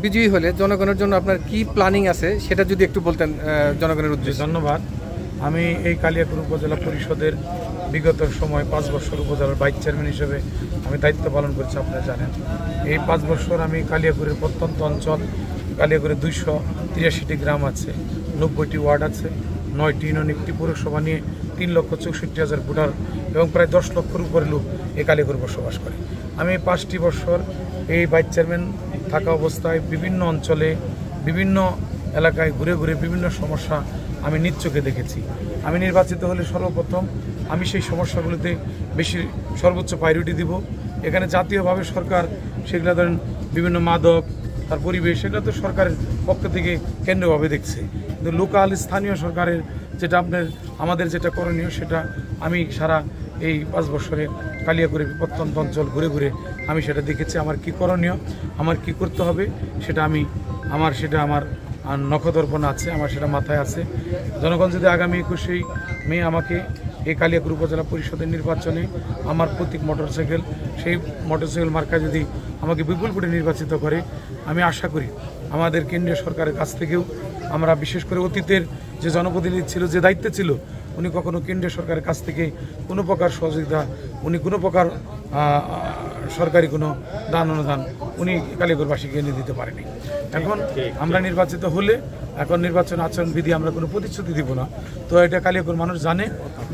বিজয়ী হলে জনগণের জন্য আপনার কি প্ল্যানিং আছে সেটা যদি একটু বলতেন জনগণের উদ্দেশ্যে। ধন্যবাদ। আমি এই কালিয়াকৈর উপজেলা পরিষদের বিগত সময় 5 বছর উপজেলার ভাইস চেয়ারম্যান হিসেবে আমি দায়িত্ব পালন করেছি। আপনারা জানেন এই 5 বছর আমি কালিয়াকৈরের প্রত্যন্ত অঞ্চল, কালিয়াকৈরে 283টি গ্রাম আছে, 90টি ওয়ার্ড আছে, 9টি ইউনিয়ন, একটি পৌরসভা নিয়ে 3,64,000 ভোটার এবং প্রায় 10 লক্ষের উপরে লোক এই কালিয়াকৈরে বসবাস করে। আমি 5টি বছর এই ভাইস চেয়ারম্যান থাকা অবস্থায় বিভিন্ন অঞ্চলে বিভিন্ন এলাকায় ঘুরে ঘুরে বিভিন্ন সমস্যা আমি নিজ চোখে দেখেছি। আমি নির্বাচিত হলে সর্বপ্রথম আমি সেই সমস্যাগুলোতে সর্বোচ্চ প্রায়োরিটি দিব। এখানে জাতীয়ভাবে সরকার সেগুলো ধরেন বিভিন্ন মাদক, তার পরিবেশ, সেগুলো তো সরকারের পক্ষ থেকে কেন্দ্রভাবে দেখছে, কিন্তু লোকাল স্থানীয় সরকারের যেটা আমাদের যেটা করণীয় সেটা আমি সারা এই 5 বছরে কালিয়াকৈর প্রত্যন্ত অঞ্চল ঘুরে ঘুরে আমি সেটা দেখেছি। আমার কি করণীয়, আমার কি করতে হবে সেটা আমার নখদর্পণ আছে, আমার সেটা মাথায় আছে। জনগণ যদি আগামী 21শে মে আমাকে এই কালিয়াকৈর উপজেলা পরিষদের নির্বাচনে আমার প্রতীক মোটরসাইকেল, সেই মোটরসাইকেল মার্কা যদি আমাকে বিপুল ভোটে নির্বাচিত করে, আমি আশা করি আমাদের কেন্দ্রীয় সরকারের কাছ থেকেও আমরা, বিশেষ করে অতীতের যে জনপ্রতিনিধি ছিল, যে দায়িত্বে ছিল, উনি কখনো কেন্দ্রীয় সরকারের কাছ থেকে কোনো প্রকার সহযোগিতা, উনি কোনো প্রকার সরকারি কোনো দান অনুদান উনি কালিয়াকৈরবাসীকে এনে দিতে পারেনি। এখন আমরা নির্বাচিত হলে, এখন নির্বাচন আচরণবিধি আমরা কোনো প্রতিশ্রুতি দিব না, তো এটা কালিয়াকৈর মানুষ জানে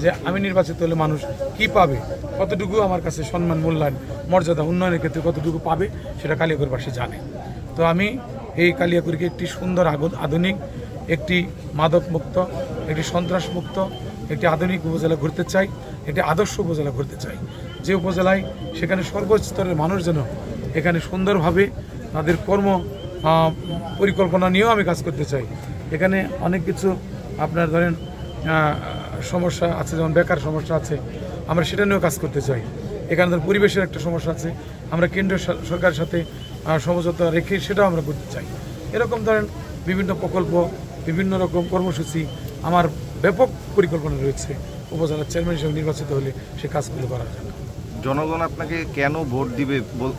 যে আমি নির্বাচিত হলে মানুষ কি পাবে, কতটুকু আমার কাছে সম্মান, মূল্যায়ন, মর্যাদা, উন্নয়নের ক্ষেত্রে কতটুকু পাবে সেটা কালিয়াকৈরবাসী জানে। তো আমি এই কালিয়াকৈরকে একটি সুন্দর আধুনিক, একটি মাদকমুক্ত, একটি সন্ত্রাসমুক্ত, একটি আধুনিক উপজেলা করতে চাই, একটি আদর্শ উপজেলা করতে চাই, যে উপজেলায় সেখানে সর্বস্তরের মানুষ যেন এখানে সুন্দরভাবে তাদের কর্ম পরিকল্পনা নিয়েও আমি কাজ করতে চাই। এখানে অনেক কিছু আপনার ধরেন সমস্যা আছে, যেমন বেকার সমস্যা আছে, আমরা সেটা নিয়েও কাজ করতে চাই। এখানে ধর পরিবেশের একটা সমস্যা আছে, আমরা কেন্দ্রীয় সরকারের সাথে সমঝোতা রেখে সেটাও আমরা করতে চাই। এরকম ধরেন বিভিন্ন প্রকল্প, বিভিন্ন রকম কর্মসূচি, আমার ব্যাপক পরিকল্পনা রয়েছে উপজেলার চেয়ারম্যান হিসেবে নির্বাচিত হলে সে কাজগুলো করার জন্য। জনগণ আপনাকে কেন ভোট দিবে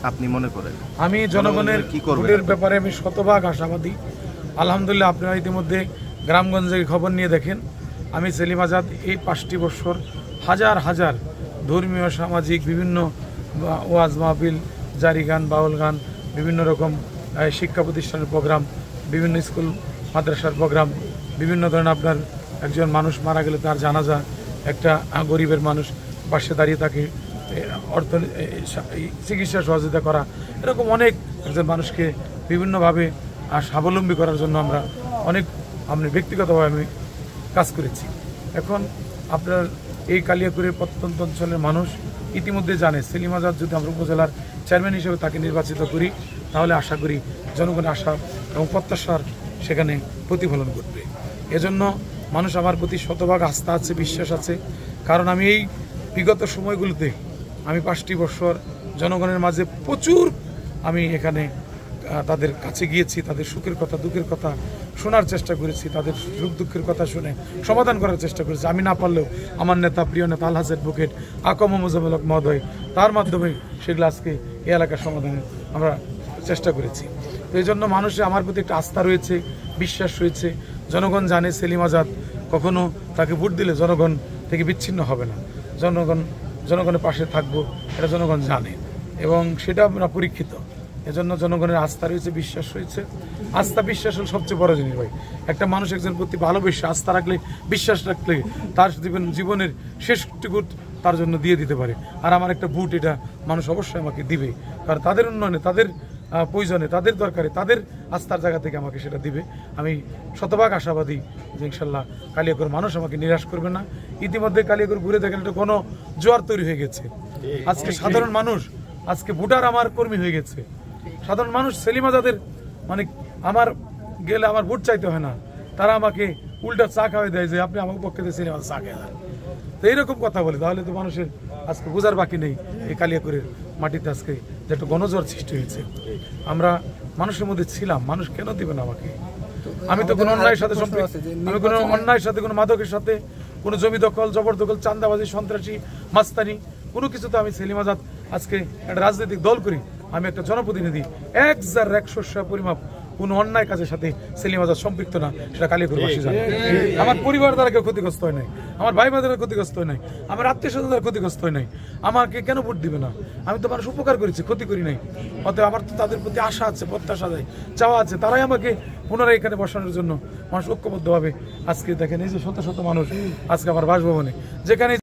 আপনি মনে করেন? আমি জনগণের ভোটের ব্যাপারে আমি শতভাগ আশাবাদী। আলহামদুলিল্লাহ, আপনারা ইতিমধ্যে গ্রামগঞ্জে খবর নিয়ে দেখেন, আমি সেলিম আজাদ এই 5টি বছর হাজার হাজার ধর্মীয়, সামাজিক, বিভিন্ন ওয়াজ মাহফিল, জারি গান, বাউল গান, বিভিন্ন রকম শিক্ষা প্রতিষ্ঠানের প্রোগ্রাম, বিভিন্ন স্কুল মাদ্রাসার প্রোগ্রাম, বিভিন্ন ধরনের আপনার একজন মানুষ মারা গেলে তার জানাজা, একটা গরিবের মানুষ পাশে দাঁড়িয়ে তাকে চিকিৎসা সহযোগিতা করা, এরকম অনেক একজন মানুষকে বিভিন্নভাবে স্বাবলম্বী করার জন্য আমি ব্যক্তিগতভাবে আমি কাজ করেছি। এখন আপনার এই কালিয়াকৈরের প্রত্যন্ত অঞ্চলের মানুষ ইতিমধ্যে জানে সেলিম আজাদ যদি আমরা উপজেলার চেয়ারম্যান হিসেবে তাকে নির্বাচিত করি, তাহলে আশা করি জনগণের আশা এবং প্রত্যাশার সেখানে প্রতিফলন ঘটবে। এজন্য মানুষ আমার প্রতি শতভাগ আস্থা আছে, বিশ্বাস আছে। কারণ আমি এই বিগত সময়গুলোতে আমি 5টি বছর জনগণের মাঝে প্রচুর আমি এখানে তাদের কাছে গিয়েছি, তাদের সুখের কথা, দুঃখের কথা শোনার চেষ্টা করেছি, তাদের সুখ দুঃখের কথা শুনে সমাধান করার চেষ্টা করেছি। আমি না পারলেও আমার নেতা, প্রিয় নেতা আলহাজ অ্যাডভোকেট আকম মোজাম্মেল হক মহোদয়, তার মাধ্যমে সেগুলো আজকে এই এলাকার সমাধানে আমরা চেষ্টা করেছি। তো এই জন্য মানুষের আমার প্রতি একটা আস্থা রয়েছে, বিশ্বাস রয়েছে। জনগণ জানে সেলিম আজাদ কখনো তাকে ভোট দিলে জনগণ থেকে বিচ্ছিন্ন হবে না, জনগণের পাশে থাকবো, এটা জনগণ জানে এবং সেটা আমরা পরীক্ষিত। এজন্য জনগণের আস্থা রয়েছে, বিশ্বাস রয়েছে। আস্থা বিশ্বাস হল সবচেয়ে বড় জিনিস ভাই। একটা মানুষ একজন প্রতি ভালোবেসে আস্থা রাখলে, বিশ্বাস রাখলে তার জীবনের শেষটুকু তার জন্য দিয়ে দিতে পারে। আর আমার একটা ভোট, এটা মানুষ অবশ্যই আমাকে দিবে, কারণ তাদের উন্নয়নে, তাদের প্রয়োজনে, তাদের দরকারে, তাদের আস্থার জায়গা থেকে আমাকে সেটা দিবে। আমি শতভাগ আশাবাদী যে ইনশাল্লাহ কালিয়াকৈর মানুষ আমাকে নিরাশ করবে না। ইতিমধ্যে কালিয়াকৈর ঘুরে দেখেন একটা কোনো জোয়ার তৈরি হয়ে গেছে। আজকে সাধারণ মানুষ, আজকে ভোটার আমার কর্মী হয়ে গেছে। সাধারণ মানুষ সেলিম আজাদের মানে আমার গেলে আমার ভোট চাইতে হয় না, তারা আমাকে উল্টা চা খাওয়াই দেয় যে আপনি আমার পক্ষে দিয়ে সেলিম আজাদ চা খেয়ে দেন। তো এইরকম কথা বলে, তাহলে তো মানুষের আজকে বোঝার বাকি নেই এই কালিয়াকৈরের মাটিতে আজকে যে একটা গণজোয়ার সৃষ্টি হয়েছে। আমরা মানুষের মধ্যে ছিলাম, মানুষ কেন দিবে না আমাকে? আমি তো কোনো অন্যায়ের সাথে আমি কোনো অন্যায়ের সাথে, কোনো মাদকের সাথে, কোনো জমি দখল, জবরদখল, চাঁদাবাজি, সন্ত্রাসী, মাস্তানি কোনো কিছু তো আমি সেলিম আজাদ আজকে একটা রাজনৈতিক দল করি, আমি একটা জনপ্রতিনিধি। 1,100 পরিমাপ কোনো অন্যায় কাজের সাথে সেলিম আজাদ সম্পৃক্ত না, সেটা কালিয়াকৈরবাসী জানে। আমার পরিবার দ্বারা কেউ ক্ষতিগ্রস্ত হয় নাই, আমার ভাই বোনেরা ক্ষতিগ্রস্ত হয় নাই, আমার আত্মীয় স্বজন দ্বারা ক্ষতিগ্রস্ত হয় নাই। আমাকে কেন ভোট দিবে না? আমি তো মানুষ উপকার করেছি, ক্ষতি করি নাই। অতএব আমার তো তাদের প্রতি আশা আছে, প্রত্যাশা আছে, চাওয়া আছে, তারাই আমাকে পুনরায় এখানে বসানোর জন্য মানুষ ঐক্যবদ্ধভাবে আজকে দেখেন এই যে শত শত মানুষ আজকে আমার বাসভবনে, যেখানে